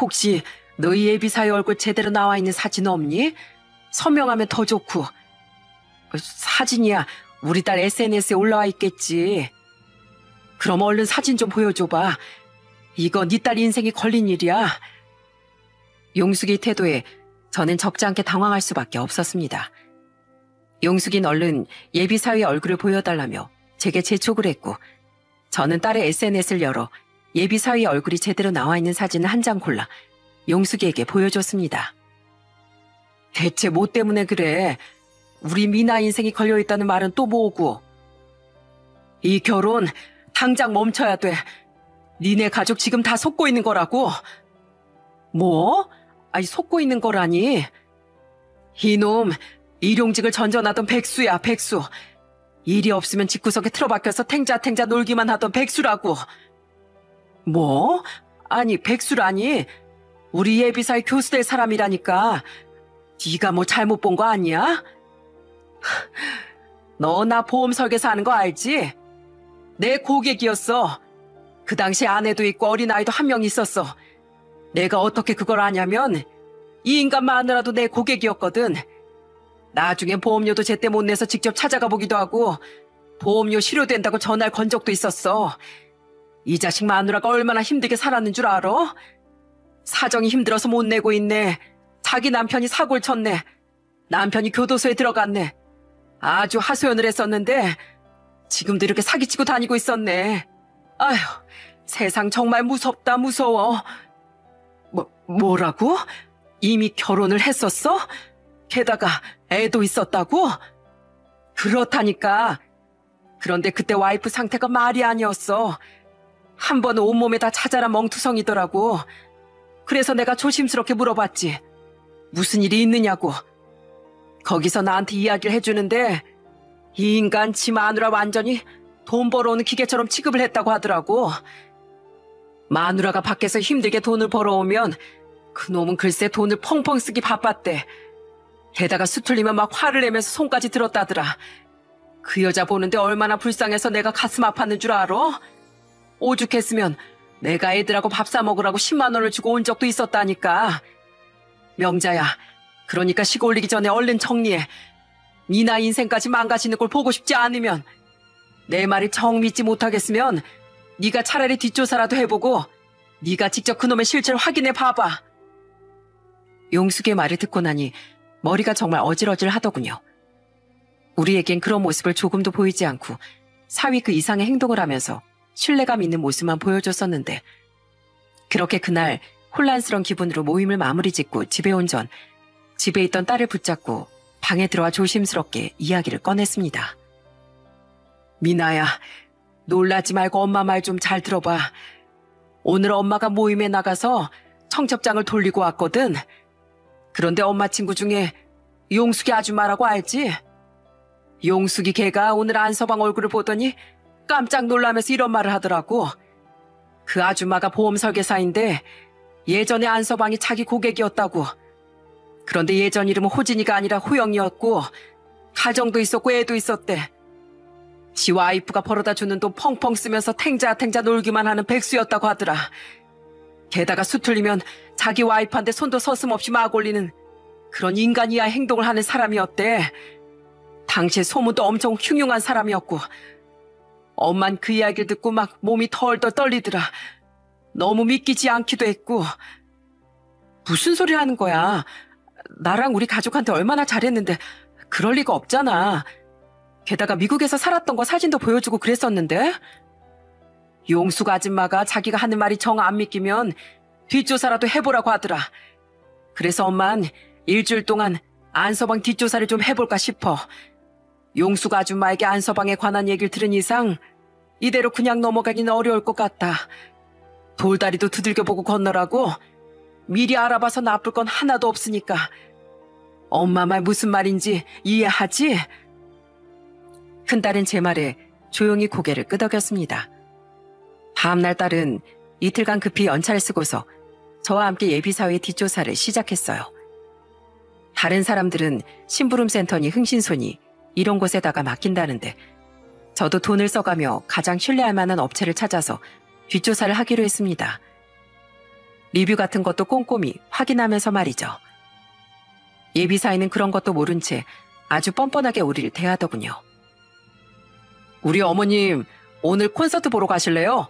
Speaker 1: 혹시 너희 예비사위 얼굴 제대로 나와 있는 사진 없니? 서명하면 더 좋고. 사진이야, 우리 딸 SNS에 올라와 있겠지. 그럼 얼른 사진 좀 보여줘봐. 이거 네 딸 인생이 걸린 일이야. 용숙이 태도에 저는 적지 않게 당황할 수밖에 없었습니다. 용숙이는 얼른 예비사위 얼굴을 보여달라며 제게 재촉을 했고, 저는 딸의 SNS를 열어 예비사위 얼굴이 제대로 나와 있는 사진을 한 장 골라 용숙이에게 보여줬습니다. 대체 뭐 때문에 그래? 우리 미나 인생이 걸려있다는 말은 또 뭐고? 이 결혼 당장 멈춰야 돼. 니네 가족 지금 다 속고 있는 거라고. 뭐? 아니, 속고 있는 거라니? 이놈, 일용직을 전전하던 백수야, 백수. 일이 없으면 집구석에 틀어박혀서 탱자탱자 놀기만 하던 백수라고. 뭐? 아니, 백수라니? 우리 예비사의 교수 될 사람이라니까. 네가 뭐 잘못 본 거 아니야? 너 나 보험 설계사 하는 거 알지? 내 고객이었어. 그 당시 아내도 있고 어린아이도 한 명 있었어. 내가 어떻게 그걸 아냐면 이 인간 마누라도 내 고객이었거든. 나중엔 보험료도 제때 못 내서 직접 찾아가 보기도 하고 보험료 실효된다고 전화를 건 적도 있었어. 이 자식 마누라가 얼마나 힘들게 살았는 줄 알아? 사정이 힘들어서 못 내고 있네. 자기 남편이 사고를 쳤네. 남편이 교도소에 들어갔네. 아주 하소연을 했었는데 지금도 이렇게 사기치고 다니고 있었네. 아휴, 세상 정말 무섭다, 무서워. 뭐라고? 이미 결혼을 했었어? 게다가 애도 있었다고? 그렇다니까. 그런데 그때 와이프 상태가 말이 아니었어. 한 번은 온몸에 다 찾아라 멍투성이더라고. 그래서 내가 조심스럽게 물어봤지. 무슨 일이 있느냐고. 거기서 나한테 이야기를 해주는데 이 인간 지 마누라 완전히 돈 벌어오는 기계처럼 취급을 했다고 하더라고. 마누라가 밖에서 힘들게 돈을 벌어오면 그놈은 글쎄 돈을 펑펑 쓰기 바빴대. 게다가 수틀리면 막 화를 내면서 손까지 들었다더라. 그 여자 보는데 얼마나 불쌍해서 내가 가슴 아팠는 줄 알아? 오죽했으면 내가 애들하고 밥 사 먹으라고 10만 원을 주고 온 적도 있었다니까. 명자야, 그러니까 시고 올리기 전에 얼른 정리해. 니나 인생까지 망가지는 걸 보고 싶지 않으면, 내 말을 정 믿지 못하겠으면 네가 차라리 뒷조사라도 해보고 네가 직접 그놈의 실체를 확인해 봐봐. 용숙의 말을 듣고 나니 머리가 정말 어질어질 하더군요. 우리에겐 그런 모습을 조금도 보이지 않고 사위 그 이상의 행동을 하면서 신뢰감 있는 모습만 보여줬었는데, 그렇게 그날 혼란스러운 기분으로 모임을 마무리 짓고 집에 온 전 집에 있던 딸을 붙잡고 방에 들어와 조심스럽게 이야기를 꺼냈습니다. 미나야, 놀라지 말고 엄마 말 좀 잘 들어봐. 오늘 엄마가 모임에 나가서 청첩장을 돌리고 왔거든. 그런데 엄마 친구 중에 용숙이 아줌마라고 알지? 용숙이 걔가 오늘 안서방 얼굴을 보더니 깜짝 놀라면서 이런 말을 하더라고. 그 아줌마가 보험 설계사인데 예전에 안서방이 자기 고객이었다고. 그런데 예전 이름은 호진이가 아니라 호영이었고 가정도 있었고 애도 있었대. 지 와이프가 벌어다 주는 돈 펑펑 쓰면서 탱자 놀기만 하는 백수였다고 하더라. 게다가 수틀리면 자기 와이프한테 손도 서슴없이 막 올리는 그런 인간 이하 행동을 하는 사람이었대. 당시에 소문도 엄청 흉흉한 사람이었고 엄만 그 이야기를 듣고 막 몸이 덜덜 떨리더라. 너무 믿기지 않기도 했고. 무슨 소리 하는 거야. 나랑 우리 가족한테 얼마나 잘했는데 그럴 리가 없잖아. 게다가 미국에서 살았던 거 사진도 보여주고 그랬었는데. 용숙 아줌마가 자기가 하는 말이 정 안 믿기면 뒷조사라도 해보라고 하더라. 그래서 엄만 일주일 동안 안서방 뒷조사를 좀 해볼까 싶어. 용숙 아줌마에게 안서방에 관한 얘기를 들은 이상 이대로 그냥 넘어가기는 어려울 것 같다. 돌다리도 두들겨보고 건너라고. 미리 알아봐서 나쁠 건 하나도 없으니까. 엄마 말 무슨 말인지 이해하지? 큰딸은 제 말에 조용히 고개를 끄덕였습니다. 다음날 딸은 이틀간 급히 연차를 쓰고서 저와 함께 예비사회 뒷조사를 시작했어요. 다른 사람들은 심부름센터니 흥신소니 이런 곳에다가 맡긴다는데 저도 돈을 써가며 가장 신뢰할 만한 업체를 찾아서 뒷조사를 하기로 했습니다. 리뷰 같은 것도 꼼꼼히 확인하면서 말이죠. 예비사회는 그런 것도 모른 채 아주 뻔뻔하게 우리를 대하더군요. 우리 어머님 오늘 콘서트 보러 가실래요?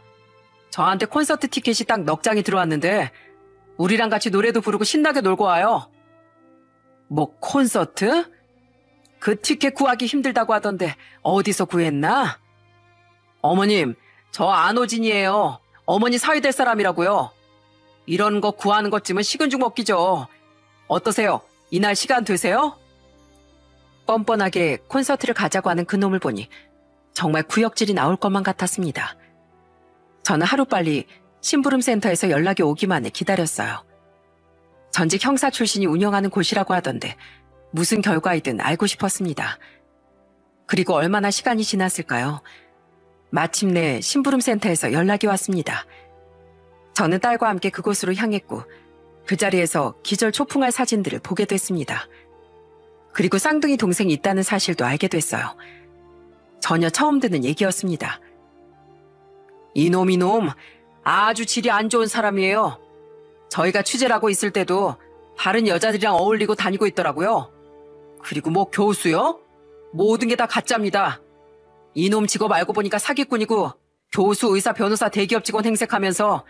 Speaker 1: 저한테 콘서트 티켓이 딱 넉 장이 들어왔는데 우리랑 같이 노래도 부르고 신나게 놀고 와요. 뭐 콘서트? 그 티켓 구하기 힘들다고 하던데 어디서 구했나? 어머님, 저 안호진이에요. 어머니 사위 될 사람이라고요. 이런 거 구하는 것쯤은 식은 죽 먹기죠. 어떠세요? 이날 시간 되세요? 뻔뻔하게 콘서트를 가자고 하는 그놈을 보니 정말 구역질이 나올 것만 같았습니다. 저는 하루빨리 심부름센터에서 연락이 오기만을 기다렸어요. 전직 형사 출신이 운영하는 곳이라고 하던데 무슨 결과이든 알고 싶었습니다. 그리고 얼마나 시간이 지났을까요? 마침내 심부름센터에서 연락이 왔습니다. 저는 딸과 함께 그곳으로 향했고 그 자리에서 기절초풍할 사진들을 보게 됐습니다. 그리고 쌍둥이 동생이 있다는 사실도 알게 됐어요. 전혀 처음 듣는 얘기였습니다. 이놈 아주 질이 안 좋은 사람이에요. 저희가 취재를 하고 있을 때도 다른 여자들이랑 어울리고 다니고 있더라고요. 그리고 뭐 교수요? 모든 게 다 가짜입니다. 이놈 직업 알고 보니까 사기꾼이고 교수, 의사, 변호사, 대기업 직원 행색하면서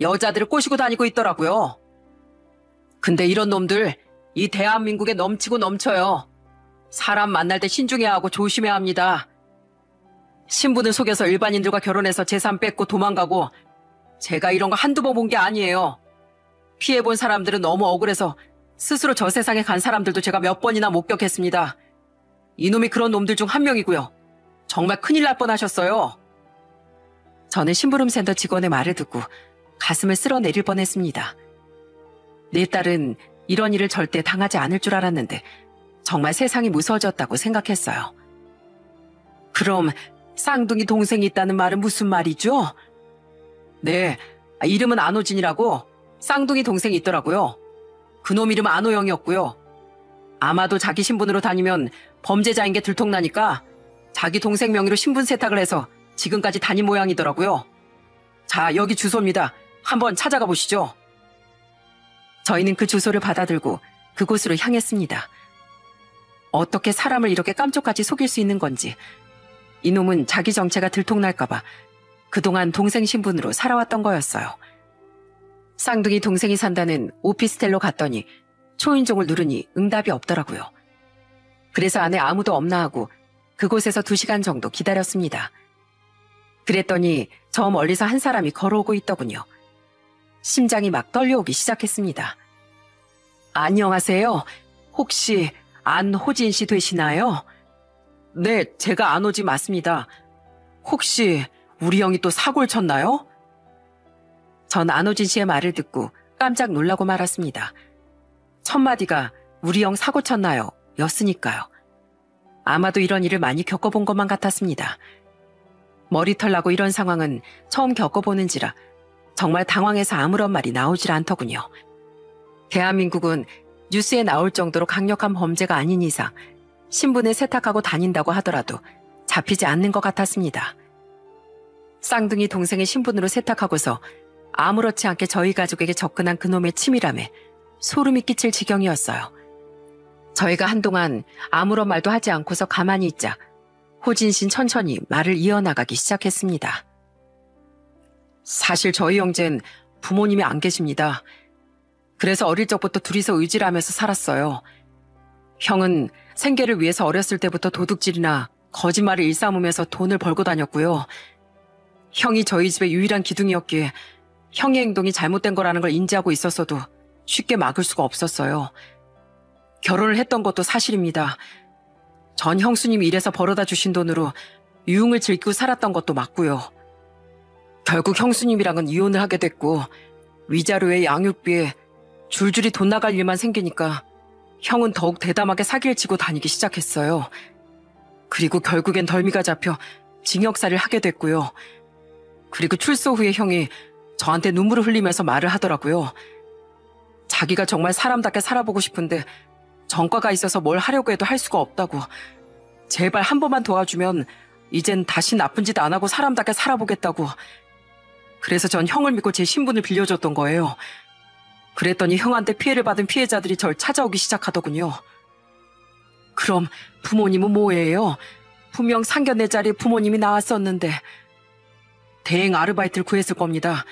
Speaker 1: 여자들을 꼬시고 다니고 있더라고요. 근데 이런 놈들 이 대한민국에 넘치고 넘쳐요. 사람 만날 때 신중해야 하고 조심해야 합니다. 신분을 속여서 일반인들과 결혼해서 재산 뺏고 도망가고 제가 이런 거 한두 번 본 게 아니에요. 피해본 사람들은 너무 억울해서 스스로 저 세상에 간 사람들도 제가 몇 번이나 목격했습니다. 이놈이 그런 놈들 중 한 명이고요. 정말 큰일 날 뻔하셨어요. 저는 심부름센터 직원의 말을 듣고 가슴을 쓸어내릴 뻔했습니다. 내 딸은 이런 일을 절대 당하지 않을 줄 알았는데 정말 세상이 무서워졌다고 생각했어요. 그럼 쌍둥이 동생이 있다는 말은 무슨 말이죠? 네, 이름은 안호진이라고 쌍둥이 동생이 있더라고요. 그놈 이름은 안호영이었고요. 아마도 자기 신분으로 다니면 범죄자인 게 들통나니까 자기 동생 명의로 신분 세탁을 해서 지금까지 다닌 모양이더라고요. 자, 여기 주소입니다. 한번 찾아가 보시죠. 저희는 그 주소를 받아들고 그곳으로 향했습니다. 어떻게 사람을 이렇게 깜짝같이 속일 수 있는 건지. 이놈은 자기 정체가 들통날까봐 그동안 동생 신분으로 살아왔던 거였어요. 쌍둥이 동생이 산다는 오피스텔로 갔더니 초인종을 누르니 응답이 없더라고요. 그래서 안에 아무도 없나 하고 그곳에서 2시간 정도 기다렸습니다. 그랬더니 저 멀리서 한 사람이 걸어오고 있더군요. 심장이 막 떨려오기 시작했습니다. 안녕하세요. 혹시 안호진 씨 되시나요? 네, 제가 안호진 맞습니다. 혹시 우리 형이 또 사고를 쳤나요? 전 안호진 씨의 말을 듣고 깜짝 놀라고 말았습니다. 첫 마디가 우리 형 사고 쳤나요? 였으니까요. 아마도 이런 일을 많이 겪어본 것만 같았습니다. 머리털 나고 이런 상황은 처음 겪어보는지라 정말 당황해서 아무런 말이 나오질 않더군요. 대한민국은 뉴스에 나올 정도로 강력한 범죄가 아닌 이상 신분을 세탁하고 다닌다고 하더라도 잡히지 않는 것 같았습니다. 쌍둥이 동생의 신분으로 세탁하고서 아무렇지 않게 저희 가족에게 접근한 그놈의 치밀함에 소름이 끼칠 지경이었어요. 저희가 한동안 아무런 말도 하지 않고서 가만히 있자 호진 씨는 천천히 말을 이어나가기 시작했습니다. 사실 저희 형제는 부모님이 안 계십니다. 그래서 어릴 적부터 둘이서 의지하면서 살았어요. 형은 생계를 위해서 어렸을 때부터 도둑질이나 거짓말을 일삼으면서 돈을 벌고 다녔고요. 형이 저희 집의 유일한 기둥이었기에 형의 행동이 잘못된 거라는 걸 인지하고 있었어도 쉽게 막을 수가 없었어요. 결혼을 했던 것도 사실입니다. 전 형수님이 일해서 벌어다 주신 돈으로 유흥을 즐기고 살았던 것도 맞고요. 결국 형수님이랑은 이혼을 하게 됐고 위자료에 양육비에 줄줄이 돈 나갈 일만 생기니까 형은 더욱 대담하게 사기를 치고 다니기 시작했어요. 그리고 결국엔 덜미가 잡혀 징역살이를 하게 됐고요. 그리고 출소 후에 형이 저한테 눈물을 흘리면서 말을 하더라고요. 자기가 정말 사람답게 살아보고 싶은데 전과가 있어서 뭘 하려고 해도 할 수가 없다고. 제발 한 번만 도와주면 이젠 다시 나쁜 짓 안 하고 사람답게 살아보겠다고. 그래서 전 형을 믿고 제 신분을 빌려줬던 거예요. 그랬더니 형한테 피해를 받은 피해자들이 절 찾아오기 시작하더군요. 그럼 부모님은 뭐예요? 분명 상견례 자리에 부모님이 나왔었는데. 대행 아르바이트를 구했을 겁니다.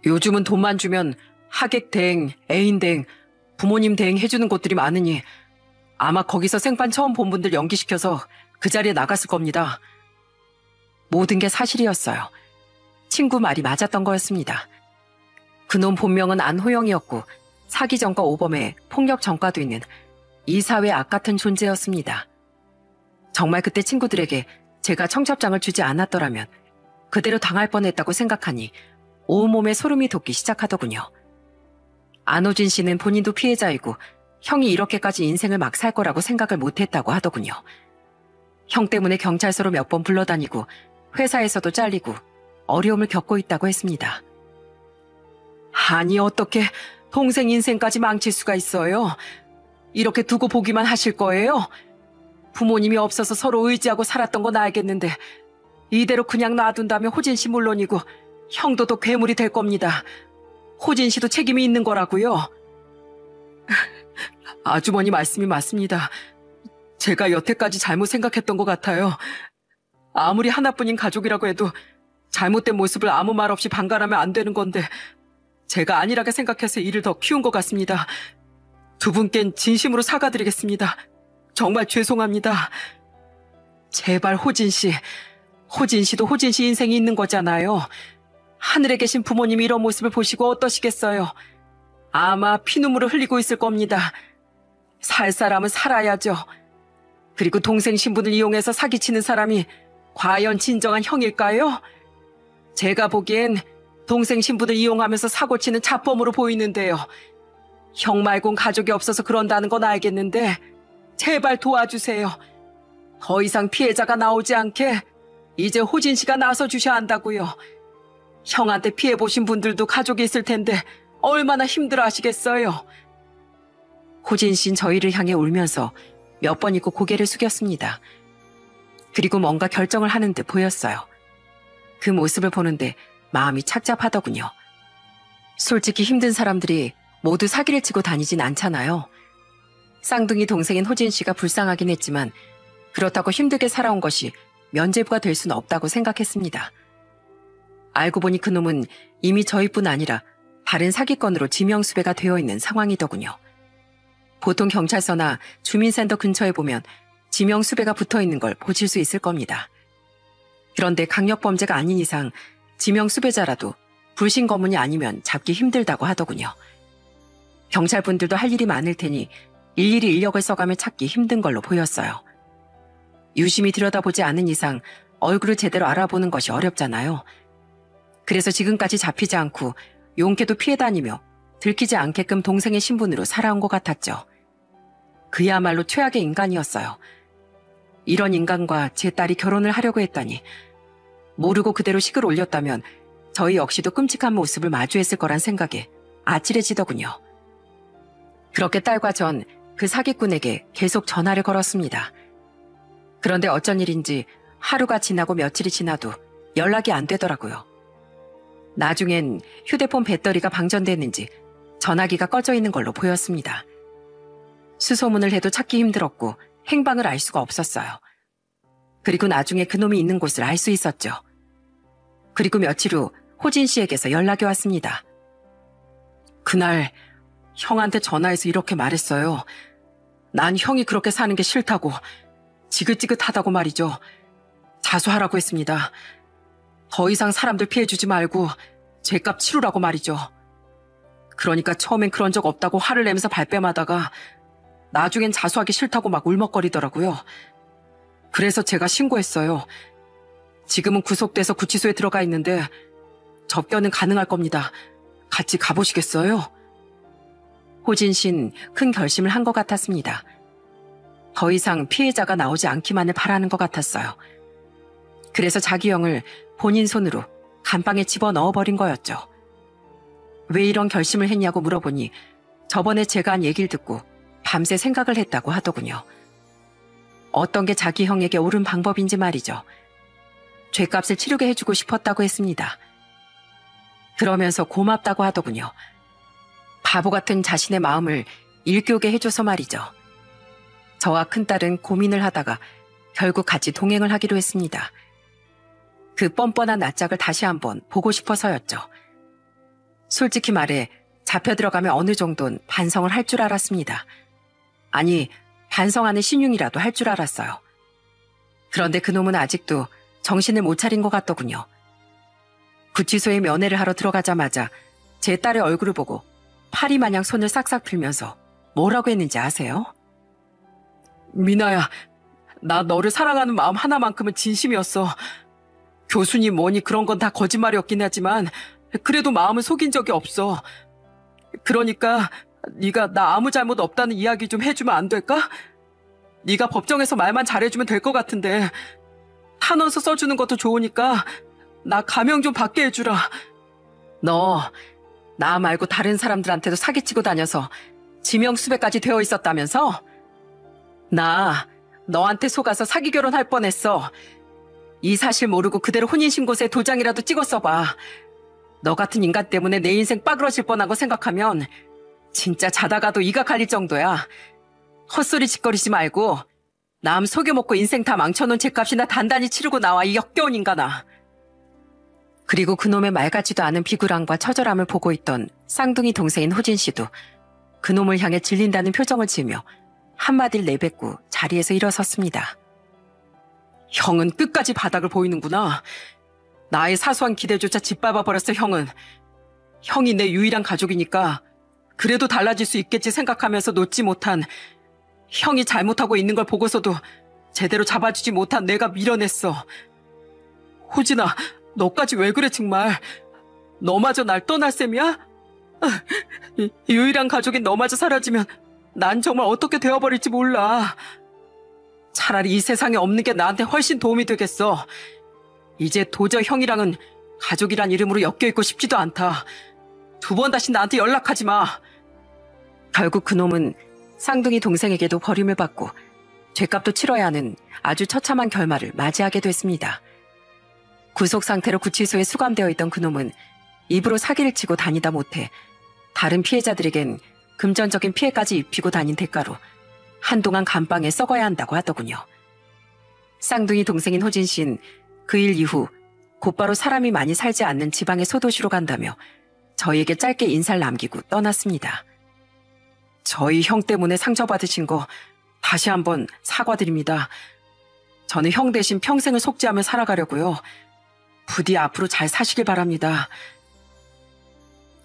Speaker 1: 요즘은 돈만 주면 하객 대행, 애인 대행, 부모님 대행 해주는 곳들이 많으니 아마 거기서 생판 처음 본 분들 연기시켜서 그 자리에 나갔을 겁니다. 모든 게 사실이었어요. 친구 말이 맞았던 거였습니다. 그놈 본명은 안호영이었고 사기 전과 오범에 폭력 전과도 있는 이 사회의 악 같은 존재였습니다. 정말 그때 친구들에게 제가 청첩장을 주지 않았더라면 그대로 당할 뻔했다고 생각하니 온몸에 소름이 돋기 시작하더군요. 안호진 씨는 본인도 피해자이고 형이 이렇게까지 인생을 막 살 거라고 생각을 못했다고 하더군요. 형 때문에 경찰서로 몇 번 불러다니고 회사에서도 잘리고 어려움을 겪고 있다고 했습니다. 아니 어떻게 동생 인생까지 망칠 수가 있어요? 이렇게 두고 보기만 하실 거예요? 부모님이 없어서 서로 의지하고 살았던 건 알겠는데 이대로 그냥 놔둔다면 호진 씨 물론이고 형도 또 괴물이 될 겁니다. 호진 씨도 책임이 있는 거라고요. 아주머니 말씀이 맞습니다. 제가 여태까지 잘못 생각했던 것 같아요. 아무리 하나뿐인 가족이라고 해도 잘못된 모습을 아무 말 없이 방관하면 안 되는 건데 제가 안일하게 생각해서 일을 더 키운 것 같습니다. 두 분께는 진심으로 사과드리겠습니다. 정말 죄송합니다. 제발 호진 씨. 호진 씨도 호진 씨 인생이 있는 거잖아요. 하늘에 계신 부모님이 이런 모습을 보시고 어떠시겠어요? 아마 피눈물을 흘리고 있을 겁니다. 살 사람은 살아야죠. 그리고 동생 신분을 이용해서 사기치는 사람이 과연 진정한 형일까요? 제가 보기엔 동생 신분을 이용하면서 사고치는 자범으로 보이는데요. 형 말곤 가족이 없어서 그런다는 건 알겠는데 제발 도와주세요. 더 이상 피해자가 나오지 않게 이제 호진 씨가 나서 주셔야 한다고요. 형한테 피해보신 분들도 가족이 있을 텐데 얼마나 힘들어하시겠어요. 호진 씨는 저희를 향해 울면서 몇 번 있고 고개를 숙였습니다. 그리고 뭔가 결정을 하는 듯 보였어요. 그 모습을 보는데 마음이 착잡하더군요. 솔직히 힘든 사람들이 모두 사기를 치고 다니진 않잖아요. 쌍둥이 동생인 호진 씨가 불쌍하긴 했지만 그렇다고 힘들게 살아온 것이 면죄부가 될 수는 없다고 생각했습니다. 알고 보니 그놈은 이미 저희뿐 아니라 다른 사기건으로 지명수배가 되어 있는 상황이더군요. 보통 경찰서나 주민센터 근처에 보면 지명수배가 붙어 있는 걸 보실 수 있을 겁니다. 그런데 강력범죄가 아닌 이상 지명수배자라도 불신 검문이 아니면 잡기 힘들다고 하더군요. 경찰분들도 할 일이 많을 테니 일일이 인력을 써가며 찾기 힘든 걸로 보였어요. 유심히 들여다보지 않은 이상 얼굴을 제대로 알아보는 것이 어렵잖아요. 그래서 지금까지 잡히지 않고 용케도 피해 다니며 들키지 않게끔 동생의 신분으로 살아온 것 같았죠. 그야말로 최악의 인간이었어요. 이런 인간과 제 딸이 결혼을 하려고 했다니 모르고 그대로 식을 올렸다면 저희 역시도 끔찍한 모습을 마주했을 거란 생각에 아찔해지더군요. 그렇게 딸과 전 그 사기꾼에게 계속 전화를 걸었습니다. 그런데 어쩐 일인지 하루가 지나고 며칠이 지나도 연락이 안 되더라고요. 나중엔 휴대폰 배터리가 방전됐는지 전화기가 꺼져 있는 걸로 보였습니다. 수소문을 해도 찾기 힘들었고 행방을 알 수가 없었어요. 그리고 나중에 그놈이 있는 곳을 알 수 있었죠. 그리고 며칠 후 호진 씨에게서 연락이 왔습니다. 그날 형한테 전화해서 이렇게 말했어요. 난 형이 그렇게 사는 게 싫다고, 지긋지긋하다고 말이죠. 자수하라고 했습니다. 더 이상 사람들 피해주지 말고 죄값 치르라고 말이죠. 그러니까 처음엔 그런 적 없다고 화를 내면서 발뺌하다가 나중엔 자수하기 싫다고 막 울먹거리더라고요. 그래서 제가 신고했어요. 지금은 구속돼서 구치소에 들어가 있는데 접견은 가능할 겁니다. 같이 가보시겠어요? 호진 씨는 큰 결심을 한 것 같았습니다. 더 이상 피해자가 나오지 않기만을 바라는 것 같았어요. 그래서 자기 형을 본인 손으로 감방에 집어넣어버린 거였죠. 왜 이런 결심을 했냐고 물어보니 저번에 제가 한 얘기를 듣고 밤새 생각을 했다고 하더군요. 어떤 게 자기 형에게 옳은 방법인지 말이죠. 죄값을 치르게 해주고 싶었다고 했습니다. 그러면서 고맙다고 하더군요. 바보 같은 자신의 마음을 일깨우게 해줘서 말이죠. 저와 큰딸은 고민을 하다가 결국 같이 동행을 하기로 했습니다. 그 뻔뻔한 낯짝을 다시 한번 보고 싶어서였죠. 솔직히 말해 잡혀 들어가면 어느 정도는 반성을 할 줄 알았습니다. 아니, 반성하는 신용이라도 할 줄 알았어요. 그런데 그놈은 아직도 정신을 못 차린 것 같더군요. 구치소에 면회를 하러 들어가자마자 제 딸의 얼굴을 보고 파리마냥 손을 싹싹 풀면서 뭐라고 했는지 아세요? 미나야, 나 너를 사랑하는 마음 하나만큼은 진심이었어. 교수니 뭐니 그런 건 다 거짓말이었긴 하지만 그래도 마음을 속인 적이 없어. 그러니까 네가 나 아무 잘못 없다는 이야기 좀 해주면 안 될까? 네가 법정에서 말만 잘해주면 될 것 같은데 탄원서 써주는 것도 좋으니까 나 가명 좀 받게 해주라. 너 나 말고 다른 사람들한테도 사기치고 다녀서 지명수배까지 되어 있었다면서? 나 너한테 속아서 사기 결혼할 뻔했어. 이 사실 모르고 그대로 혼인신고서에 도장이라도 찍었어봐. 너 같은 인간 때문에 내 인생 빠그러질 뻔한 거 생각하면 진짜 자다가도 이가 갈릴 정도야. 헛소리 짓거리지 말고 남 속여먹고 인생 다 망쳐놓은 죄값이나 단단히 치르고 나와, 이 역겨운 인간아. 그리고 그놈의 말 같지도 않은 비굴함과 처절함을 보고 있던 쌍둥이 동생인 호진 씨도 그놈을 향해 질린다는 표정을 지으며 한마디를 내뱉고 자리에서 일어섰습니다. 형은 끝까지 바닥을 보이는구나. 나의 사소한 기대조차 짓밟아버렸어, 형은. 형이 내 유일한 가족이니까 그래도 달라질 수 있겠지 생각하면서 놓지 못한, 형이 잘못하고 있는 걸 보고서도 제대로 잡아주지 못한 내가 밀어냈어. 호진아, 너까지 왜 그래 정말. 너마저 날 떠날 셈이야? 유일한 가족인 너마저 사라지면 난 정말 어떻게 되어버릴지 몰라. 차라리 이 세상에 없는 게 나한테 훨씬 도움이 되겠어. 이제 도저히 형이랑은 가족이란 이름으로 엮여있고 싶지도 않다. 2번 다시 나한테 연락하지 마. 결국 그놈은 쌍둥이 동생에게도 버림을 받고 죗값도 치러야 하는 아주 처참한 결말을 맞이하게 됐습니다. 구속 상태로 구치소에 수감되어 있던 그놈은 입으로 사기를 치고 다니다 못해 다른 피해자들에겐 금전적인 피해까지 입히고 다닌 대가로 한동안 감방에 썩어야 한다고 하더군요. 쌍둥이 동생인 호진 씨는 그 일 이후 곧바로 사람이 많이 살지 않는 지방의 소도시로 간다며 저희에게 짧게 인사를 남기고 떠났습니다. 저희 형 때문에 상처받으신 거 다시 한번 사과드립니다. 저는 형 대신 평생을 속죄하며 살아가려고요. 부디 앞으로 잘 사시길 바랍니다.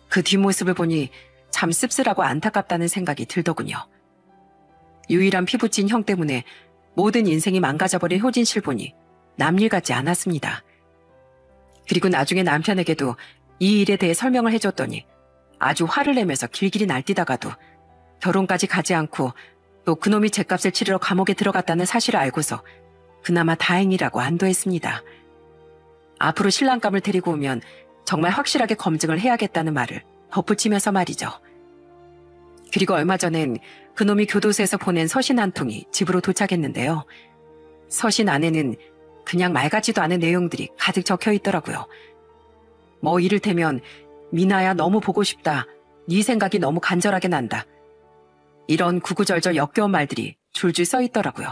Speaker 1: 그 뒷모습을 보니 참 씁쓸하고 안타깝다는 생각이 들더군요. 유일한 피부친 형 때문에 모든 인생이 망가져버린 효진 씨를 보니 남일 같지 않았습니다. 그리고 나중에 남편에게도 이 일에 대해 설명을 해줬더니 아주 화를 내면서 길길이 날뛰다가도 결혼까지 가지 않고 또 그놈이 죗값을 치르러 감옥에 들어갔다는 사실을 알고서 그나마 다행이라고 안도했습니다. 앞으로 신랑감을 데리고 오면 정말 확실하게 검증을 해야겠다는 말을 덧붙이면서 말이죠. 그리고 얼마 전엔 그놈이 교도소에서 보낸 서신 한 통이 집으로 도착했는데요. 서신 안에는 그냥 말 같지도 않은 내용들이 가득 적혀 있더라고요. 뭐 이를테면 미나야 너무 보고 싶다. 네 생각이 너무 간절하게 난다. 이런 구구절절 역겨운 말들이 줄줄 써 있더라고요.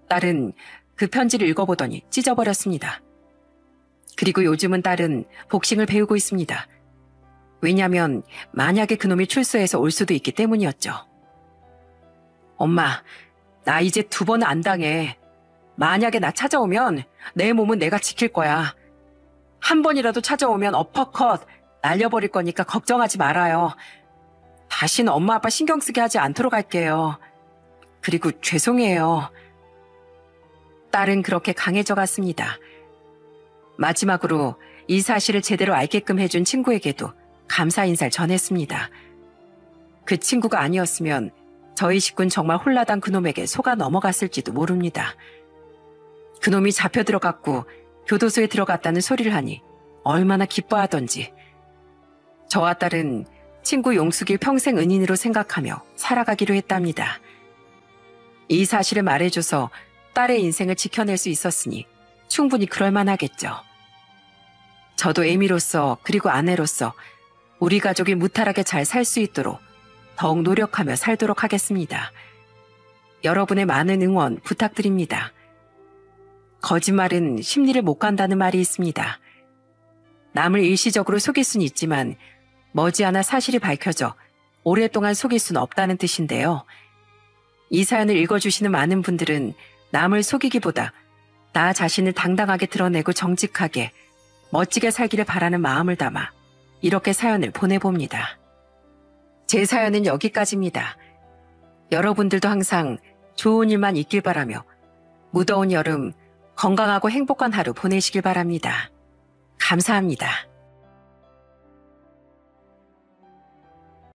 Speaker 1: 딸은 그 편지를 읽어보더니 찢어버렸습니다. 그리고 요즘은 딸은 복싱을 배우고 있습니다. 왜냐면 만약에 그놈이 출소해서 올 수도 있기 때문이었죠. 엄마, 나 이제 2번 안 당해. 만약에 나 찾아오면 내 몸은 내가 지킬 거야. 한 번이라도 찾아오면 어퍼컷 날려버릴 거니까 걱정하지 말아요. 다시는 엄마 아빠 신경 쓰게 하지 않도록 할게요. 그리고 죄송해요. 딸은 그렇게 강해져 갔습니다. 마지막으로 이 사실을 제대로 알게끔 해준 친구에게도 감사 인사를 전했습니다. 그 친구가 아니었으면 저희 식구는 정말 홀라당 그놈에게 속아 넘어갔을지도 모릅니다. 그놈이 잡혀 들어갔고 교도소에 들어갔다는 소리를 하니 얼마나 기뻐하던지. 저와 딸은 친구 용숙이 평생 은인으로 생각하며 살아가기로 했답니다. 이 사실을 말해줘서 딸의 인생을 지켜낼 수 있었으니 충분히 그럴 만하겠죠. 저도 애미로서 그리고 아내로서 우리 가족이 무탈하게 잘 살 수 있도록 더욱 노력하며 살도록 하겠습니다. 여러분의 많은 응원 부탁드립니다. 거짓말은 심리를 못 간다는 말이 있습니다. 남을 일시적으로 속일 수는 있지만 머지않아 사실이 밝혀져 오랫동안 속일 수는 없다는 뜻인데요. 이 사연을 읽어주시는 많은 분들은 남을 속이기보다 나 자신을 당당하게 드러내고 정직하게 멋지게 살기를 바라는 마음을 담아 이렇게 사연을 보내봅니다. 제 사연은 여기까지입니다. 여러분들도 항상 좋은 일만 있길 바라며 무더운 여름 건강하고 행복한 하루 보내시길 바랍니다. 감사합니다.